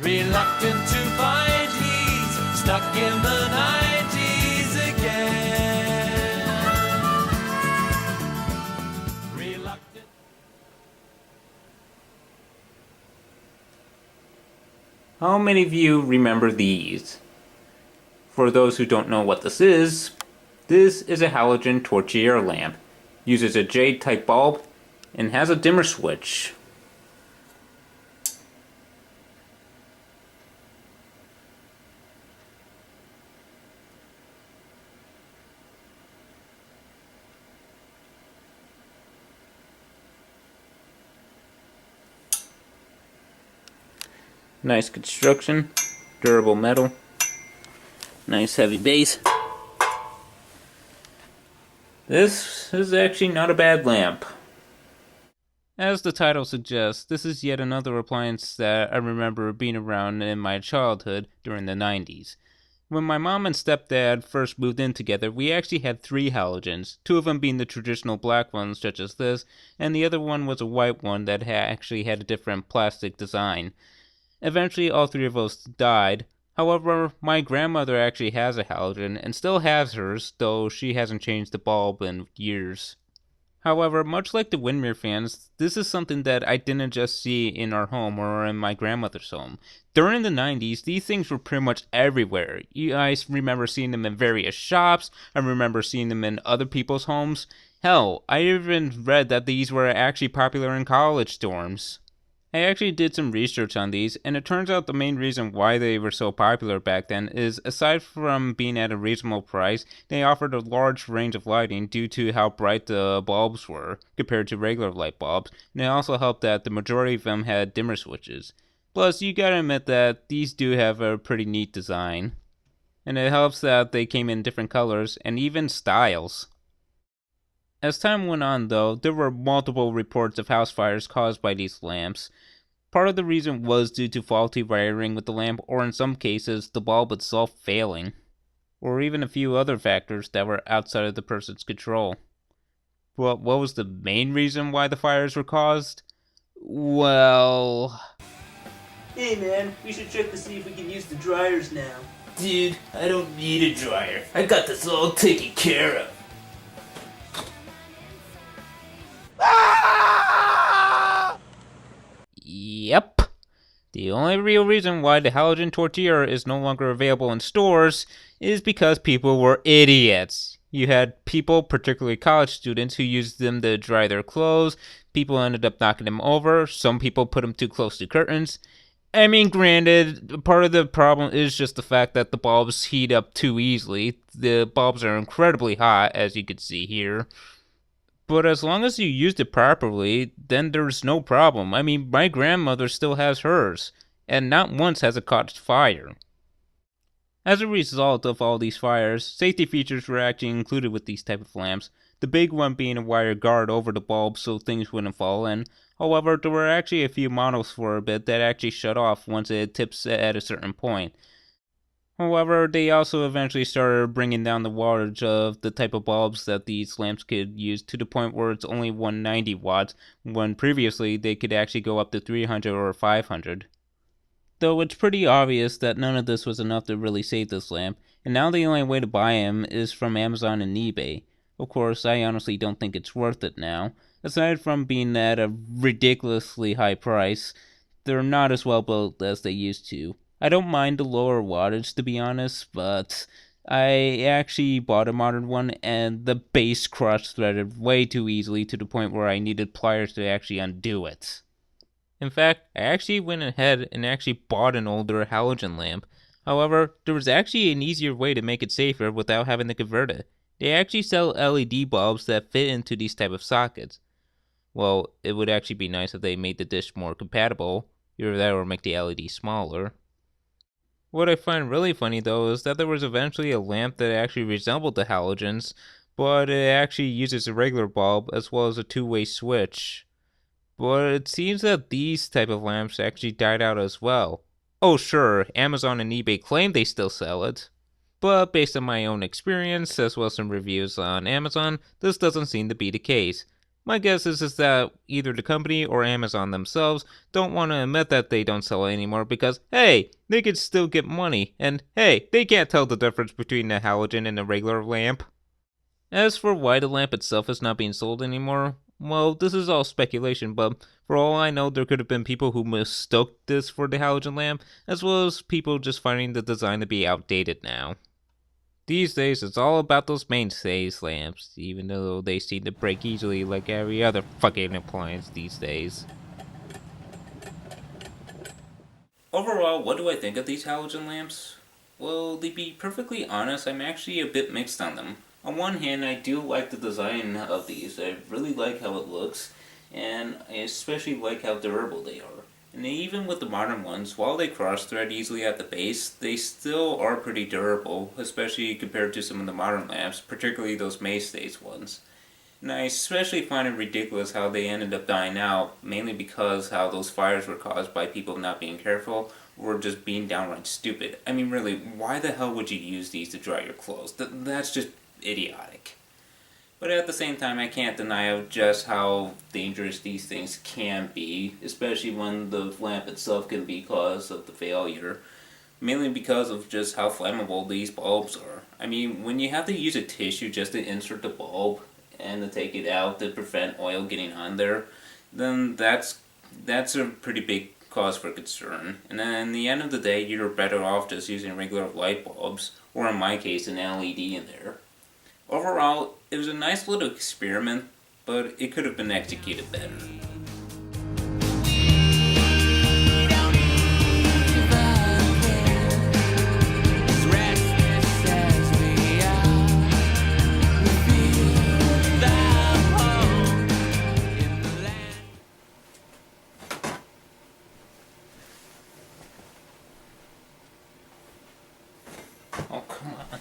Reluctant to find he's stuck in the 90s again. Reluctant. How many of you remember these? For those who don't know what this is a halogen torchiere lamp. Uses a jade-type bulb and has a dimmer switch. Nice construction, durable metal, nice heavy base. This is actually not a bad lamp. As the title suggests, this is yet another appliance that I remember being around in my childhood during the 90s. When my mom and stepdad first moved in together, we actually had 3 halogens, 2 of them being the traditional black ones such as this, and the other one was a white one that actually had a different plastic design. Eventually, all 3 of us died. However, my grandmother actually has a halogen and still has hers, though she hasn't changed the bulb in years. However, much like the Windmere fans, this is something that I didn't just see in our home or in my grandmother's home. During the 90s, these things were pretty much everywhere. I remember seeing them in various shops. I remember seeing them in other people's homes. Hell, I even read that these were actually popular in college dorms. I actually did some research on these, and it turns out the main reason why they were so popular back then is, aside from being at a reasonable price, they offered a large range of lighting due to how bright the bulbs were compared to regular light bulbs, and it also helped that the majority of them had dimmer switches. Plus, you gotta admit that these do have a pretty neat design, and it helps that they came in different colors and even styles. As time went on, though, there were multiple reports of house fires caused by these lamps. Part of the reason was due to faulty wiring with the lamp, or in some cases, the bulb itself failing, or even a few other factors that were outside of the person's control. But what was the main reason why the fires were caused? Well... Hey man, we should check to see if we can use the dryers now. Dude, I don't need a dryer. I got this all taken care of. Yep. The only real reason why the Halogen Torchieres is no longer available in stores is because people were idiots. You had people, particularly college students, who used them to dry their clothes. People ended up knocking them over. Some people put them too close to curtains. I mean, granted, part of the problem is just the fact that the bulbs heat up too easily. The bulbs are incredibly hot, as you can see here. But as long as you used it properly, then there's no problem. I mean, my grandmother still has hers, and not once has it caught fire. As a result of all these fires, safety features were actually included with these type of lamps, the big one being a wire guard over the bulb so things wouldn't fall in. However, there were actually a few models for a bit that actually shut off once it tips at a certain point. However, they also eventually started bringing down the wattage of the type of bulbs that these lamps could use to the point where it's only 190 watts, when previously they could actually go up to 300 or 500. Though it's pretty obvious that none of this was enough to really save this lamp, and now the only way to buy them is from Amazon and eBay. Of course, I honestly don't think it's worth it now. Aside from being at a ridiculously high price, they're not as well built as they used to. I don't mind the lower wattage, to be honest, but I actually bought a modern one, and the base cross-threaded way too easily to the point where I needed pliers to actually undo it. In fact, I actually went ahead and actually bought an older halogen lamp. However, there was actually an easier way to make it safer without having to convert it. They actually sell LED bulbs that fit into these type of sockets. Well, it would actually be nice if they made the dish more compatible, either that or make the LED smaller. What I find really funny though is that there was eventually a lamp that actually resembled the halogens, but it actually uses a regular bulb as well as a two-way switch. But it seems that these type of lamps actually died out as well. Oh sure, Amazon and eBay claim they still sell it, but based on my own experience as well as some reviews on Amazon, this doesn't seem to be the case. My guess is that either the company or Amazon themselves don't want to admit that they don't sell it anymore because, hey, they could still get money, and hey, they can't tell the difference between a halogen and a regular lamp. As for why the lamp itself is not being sold anymore, well, this is all speculation, but for all I know, there could have been people who mistook this for the halogen lamp, as well as people just finding the design to be outdated now. These days, it's all about those mainstays lamps, even though they seem to break easily like every other fucking appliance these days. Overall, what do I think of these halogen lamps? Well, to be perfectly honest, I'm actually a bit mixed on them. On one hand, I do like the design of these. I really like how it looks, and I especially like how durable they are. And even with the modern ones, while they cross-thread easily at the base, they still are pretty durable, especially compared to some of the modern lamps, particularly those mainstays ones. And I especially find it ridiculous how they ended up dying out, mainly because how those fires were caused by people not being careful, or just being downright stupid. I mean really, why the hell would you use these to dry your clothes? That's just idiotic. But at the same time, I can't deny just how dangerous these things can be, especially when the lamp itself can be cause of the failure. Mainly because of just how flammable these bulbs are. I mean, when you have to use a tissue just to insert the bulb and to take it out to prevent oil getting on there, then that's a pretty big cause for concern. And then in the end of the day, you're better off just using regular light bulbs, or in my case, an LED in there. Overall, it was a nice little experiment, but it could have been executed better. Oh, come on.